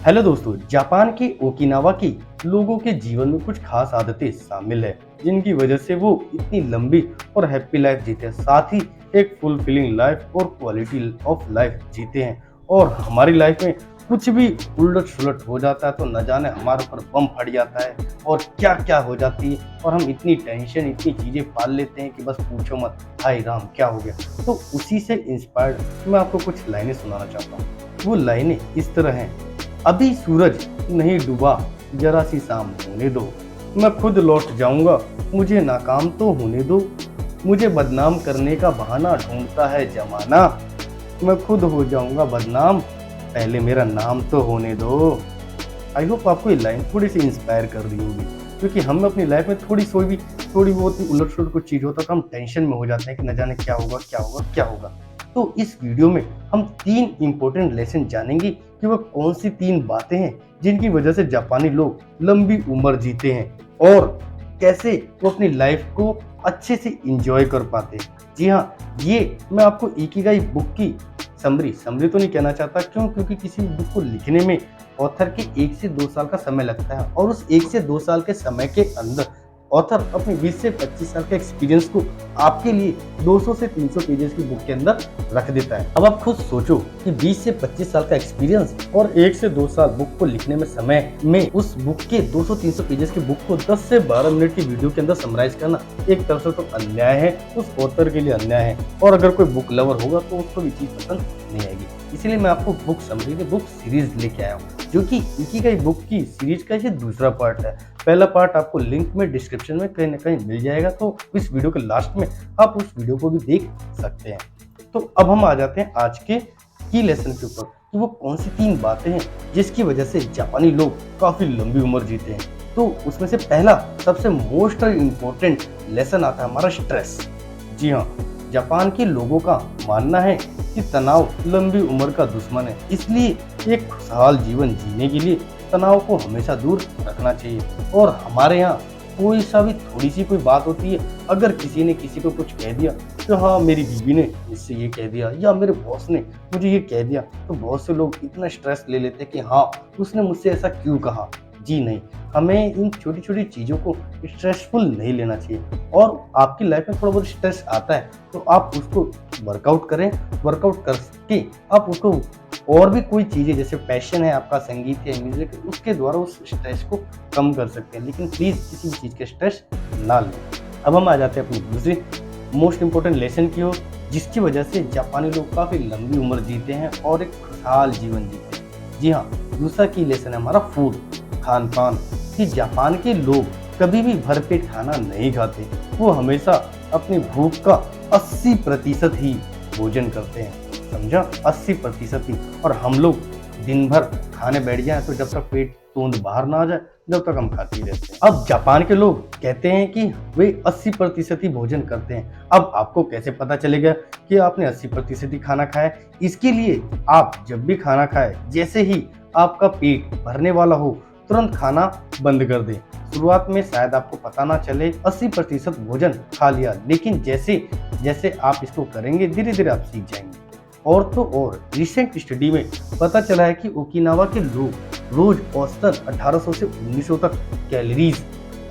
Hello दोस्तों, Japan के Okinawa की लोगों के जीवन में कुछ खास आदतें शामिल है जिनकी वजह से वो इतनी लंबी और हैप्पी लाइफ जीते हैं। साथ ही एक फुलफिलिंग लाइफ और क्वालिटी ऑफ लाइफ जीते हैं। और हमारी लाइफ में कुछ भी उलट सुलट हो जाता है तो न जाने हमारे ऊपर बम फट जाता है और क्या क्या हो जाती है और हम इतनी टेंशन इतनी चीजें पाल लेते हैं कि बस पूछो मत। हाय राम, क्या हो गया। तो उसी से इंस्पायर्ड मैं आपको कुछ लाइनें सुनाना चाहता हूँ। वो लाइनें इस तरह हैं। अभी सूरज नहीं डूबा, जरा सी शाम होने दो। मैं खुद लौट जाऊंगा, मुझे नाकाम तो होने दो। मुझे बदनाम करने का बहाना ढूंढता है जमाना। मैं खुद हो जाऊंगा बदनाम, पहले मेरा नाम तो होने दो। आई होप आपको ये लाइन थोड़ी सी इंस्पायर कर रही होगी, क्योंकि हम अपनी लाइफ में थोड़ी बहुत ही उलट सुलट कुछ चीज होता है तो हम टेंशन में हो जाते हैं कि न जाने क्या होगा क्या होगा क्या होगा। तो इस वीडियो में हम 3 इंपॉर्टेंट लेसन जानेंगे कि वो कौन सी 3 बातें हैं जिनकी वजह से जापानी लोग लंबी उम्र जीते हैं और कैसे वो अपनी लाइफ को अच्छे से इंजॉय कर पाते हैं। जी हाँ, ये मैं आपको इकिगाई बुक की समरी तो नहीं कहना चाहता। क्यों? क्योंकि किसी बुक को लिखने में ऑथर के 1 से 2 साल का समय लगता है और उस 1 से 2 साल के समय के अंदर ऑथर अपने 20 से 25 साल के एक्सपीरियंस को आपके लिए 200 से 300 पेजेस की बुक के अंदर रख देता है। अब आप खुद सोचो कि 20 से 25 साल का एक्सपीरियंस और 1 से 2 साल बुक को लिखने में समय में उस बुक के 200-300 पेजेस की बुक को 10 से 12 मिनट की वीडियो के अंदर समराइज करना एक तरफ से तो अन्याय है, उस ऑथर के लिए अन्याय है। और अगर कोई बुक लवर होगा तो उसको भी चीज पसंद नहीं आएगी। इसलिए मैं आपको बुक समरी की बुक सीरीज लेके आया हूँ, जो कि इकिगाई बुक की सीरीज का ये दूसरा पार्ट है। पहला पार्ट आपको लिंक में डिस्क्रिप्शन में कहीं ना कहीं मिल जाएगा, तो इस वीडियो के लास्ट में आप उस वीडियो को भी देख सकते हैं। तो अब हम आ जाते हैं आज के की लेसन के ऊपर कि वो कौन सी 3 बातें हैं जिसकी वजह से जापानी लोग काफी लंबी उम्र जीते हैं। तो उसमें से पहला सबसे मोस्ट इम्पोर्टेंट लेसन आता है हमारा स्ट्रेस। जी हाँ, जापान के लोगों का मानना है कि तनाव लंबी उम्र का दुश्मन है, इसलिए एक खुशहाल जीवन जीने के लिए तनाव को हमेशा दूर रखना चाहिए। और हमारे यहाँ कोई सा भी थोड़ी सी कोई बात होती है, अगर किसी ने किसी को कुछ कह दिया तो हाँ, मेरी बीवी ने मुझसे ये कह दिया या मेरे बॉस ने मुझे ये कह दिया, तो बहुत से लोग इतना स्ट्रेस ले लेते हैं कि हाँ, उसने मुझसे ऐसा क्यों कहा। जी नहीं, हमें इन छोटी छोटी चीज़ों को स्ट्रेसफुल नहीं लेना चाहिए। और आपकी लाइफ में थोड़ा बहुत स्ट्रेस आता है तो आप उसको वर्कआउट करें। वर्कआउट करके आप उसको और भी कोई चीज़ें, जैसे पैशन है आपका, संगीत है, म्यूजिक है, उसके द्वारा उस स्ट्रेस को कम कर सकते हैं। लेकिन प्लीज़ किसी भी चीज़ के स्ट्रेस ना लें। अब हम आ जाते हैं अपनी दूसरी मोस्ट इंपॉर्टेंट लेसन की ओर, जिसकी वजह से जापानी लोग काफ़ी लंबी उम्र जीते हैं और एक खुशहाल जीवन जीते हैं। जी हाँ, दूसरा की लेसन है हमारा फूड, खान पान। कि जापान के लोग कभी भी भरपेट खाना नहीं खाते, वो हमेशा अपनी भूख का 80% ही भोजन करते हैं। समझा? 80% ही। और हम लोग दिन भर खाने बैठ जाए तो जब तक पेट तोंद बाहर ना आ जाए जब तक हम खाते ही रहते हैं। अब जापान के लोग कहते हैं कि वे 80% ही भोजन करते हैं। अब आपको कैसे पता चलेगा कि आपने 80% ही खाना खाया? इसके लिए आप जब भी खाना खाए, जैसे ही आपका पेट भरने वाला हो, तुरंत खाना बंद कर दें। शुरुआत में शायद आपको पता ना चले, 80% भोजन खा लिया, लेकिन जैसे जैसे आप इसको करेंगे धीरे धीरे आप सीख जाएंगे। और तो और रिसेंट स्टडी में पता चला है कि ओकिनावा के लोग रोज औसतन 1800 से 1900 तक कैलोरीज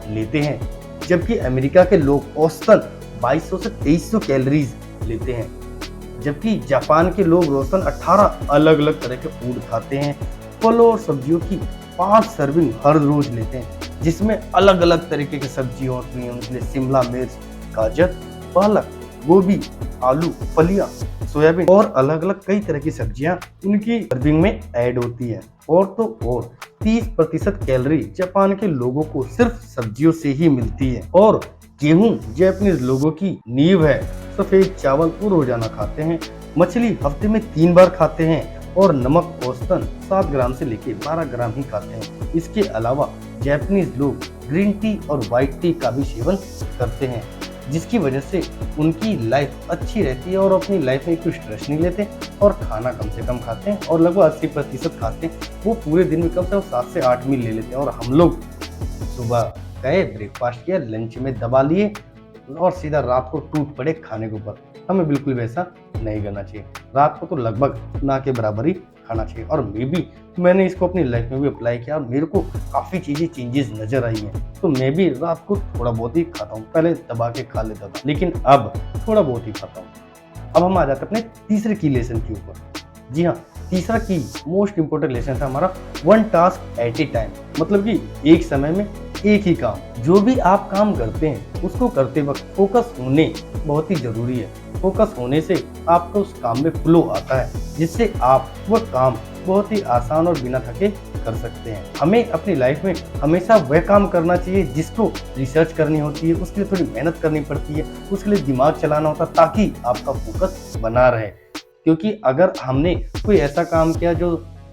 लेते हैं, जबकि अमेरिका के लोग औसतन 2200 से 2300 कैलोरीज लेते हैं। जबकि जापान के लोग औसतन 18 अलग अलग तरह के फूड खाते हैं। फलों और सब्जियों की 5 सर्विंग हर रोज लेते हैं, जिसमें अलग अलग तरीके की सब्जी होती हैं। उसमें शिमला मिर्च, गाजर, पालक, गोभी, आलू, फलियां, सोयाबीन और अलग अलग कई तरह की सब्जियां उनकी सर्विंग में ऐड होती है। और तो और 30% कैलोरी जापान के लोगों को सिर्फ सब्जियों से ही मिलती है। और गेहूं जापानीज लोगों की नींव है। सफेद चावल वो रोजाना खाते हैं। मछली हफ्ते में 3 बार खाते हैं और नमक औसतन 7 ग्राम से लेकर 12 ग्राम ही खाते हैं। इसके अलावा जापानीज लोग ग्रीन टी और व्हाइट टी का भी सेवन करते हैं, जिसकी वजह से उनकी लाइफ अच्छी रहती है और अपनी लाइफ में कोई स्ट्रेस नहीं लेते और खाना कम से कम खाते हैं और लगभग 80% खाते हैं। वो पूरे दिन में कम से कम 7 से 8 मील ले लेते हैं। और हम लोग सुबह गए, ब्रेकफास्ट किया, लंच में दबा लिए और सीधा रात को टूट पड़े खाने के ऊपर। हमें बिल्कुल वैसा नहीं करना चाहिए। रात को तो लगभग ना के बराबर ही खाना चाहिए। और मैंने इसको अपनी लाइफ में भी अप्लाई किया और मेरे को काफ़ी चीज़ें चेंजेस नज़र आई हैं। तो मैं भी रात को थोड़ा बहुत ही खाता हूँ, पहले दबा के खा लेता था लेकिन अब थोड़ा बहुत ही खाता हूँ। अब हम आ जाते हैं अपने तीसरे की लेसन के ऊपर। जी हाँ, तीसरा की मोस्ट इंपॉर्टेंट लेसन था हमारा one task at A time, मतलब कि एक समय में एक ही काम। जो भी आप काम करते हैं उसको करते वक्त फोकस होने बहुत ही जरूरी है। फोकस होने से आपको उस काम में फ्लो आता है, जिससे आप वह काम बहुत ही आसान और बिना थके कर सकते हैं। हमें अपनी लाइफ में हमेशा वह काम करना चाहिए जिसको रिसर्च करनी होती है, उसके लिए थोड़ी मेहनत करनी पड़ती है, उसके लिए दिमाग चलाना होता है ताकि आपका फोकस बना रहे। क्योंकि अगर हमने कोई ऐसा काम किया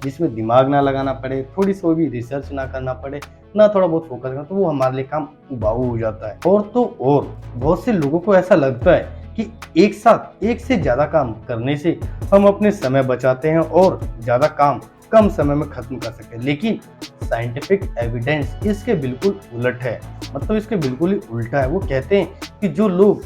जिसमें दिमाग ना लगाना पड़े, थोड़ी सी भी रिसर्च ना करना पड़े, ना थोड़ा बहुत फोकस करना, तो वो हमारे लिए काम उबाऊ हो जाता है। और तो और बहुत से लोगों को ऐसा लगता है कि एक साथ एक से ज्यादा काम करने से हम अपने समय बचाते हैं और ज्यादा काम कम समय में खत्म कर सकते हैं, लेकिन साइंटिफिक एविडेंस इसके बिल्कुल उलट है। मतलब इसके बिल्कुल ही उल्टा है। वो कहते हैं कि जो लोग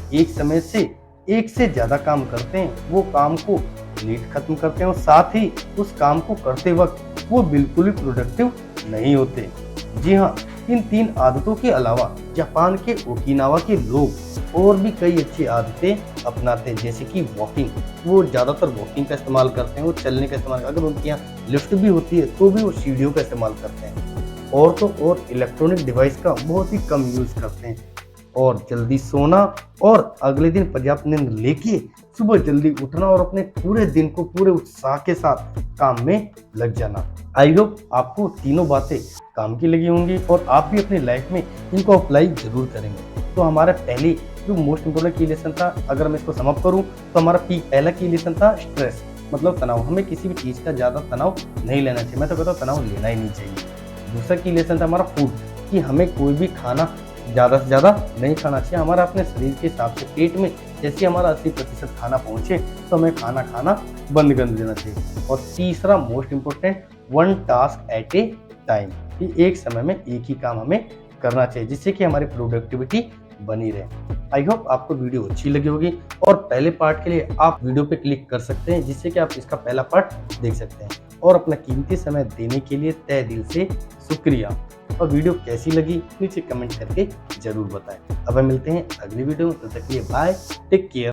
एक से ज्यादा काम करते हैं वो काम को लेट खत्म करते हैं और साथ ही उस काम को करते वक्त वो बिल्कुल ही प्रोडक्टिव नहीं होते। जी हाँ, इन 3 आदतों के अलावा जापान के ओकिनावा के लोग और भी कई अच्छी आदतें अपनाते हैं, जैसे कि वॉकिंग। वो ज़्यादातर वॉकिंग का इस्तेमाल करते हैं, वो चलने का इस्तेमाल, अगर उनके यहाँ लिफ्ट भी होती है तो भी वो सीढ़ियों का इस्तेमाल करते हैं। और तो और इलेक्ट्रॉनिक डिवाइस का बहुत ही कम यूज़ करते हैं और जल्दी सोना और अगले दिन पर्याप्त नींद लेके सुबह जल्दी उठना और अपने पूरे दिन को पूरे उत्साह के साथ काम में लग जाना। आई होप आपको तीनों बातें काम की लगी होंगी और आप भी अपनी लाइफ में इनको अप्लाई जरूर करेंगे। तो हमारा पहले जो मोस्ट इंपोर्टेंट की लेसन था, अगर मैं इसको समअप करूं तो हमारा पहला की लेसन था स्ट्रेस, मतलब तनाव। हमें किसी भी चीज़ का ज़्यादा तनाव नहीं लेना चाहिए। मैं तो कहता हूँ तनाव लेना ही नहीं चाहिए। दूसरा की लेसन था हमारा फूड, कि हमें कोई भी खाना ज़्यादा से ज़्यादा नहीं खाना चाहिए। हमारा अपने शरीर के हिसाब से पेट में जैसे हमारा 80% खाना पहुँचे तो हमें खाना खाना बंद कर देना चाहिए। और तीसरा most important, one task at A time, कि एक समय में एक ही काम हमें करना चाहिए जिससे कि हमारी प्रोडक्टिविटी बनी रहे। आई होप आपको वीडियो अच्छी लगी होगी और पहले पार्ट के लिए आप वीडियो पे क्लिक कर सकते हैं, जिससे कि आप इसका पहला पार्ट देख सकते हैं। और अपना कीमती समय देने के लिए तहे दिल से शुक्रिया। और वीडियो कैसी लगी नीचे कमेंट करके जरूर बताएं। अब हम मिलते हैं अगली वीडियो में, तब तक के लिए बाय, टेक केयर।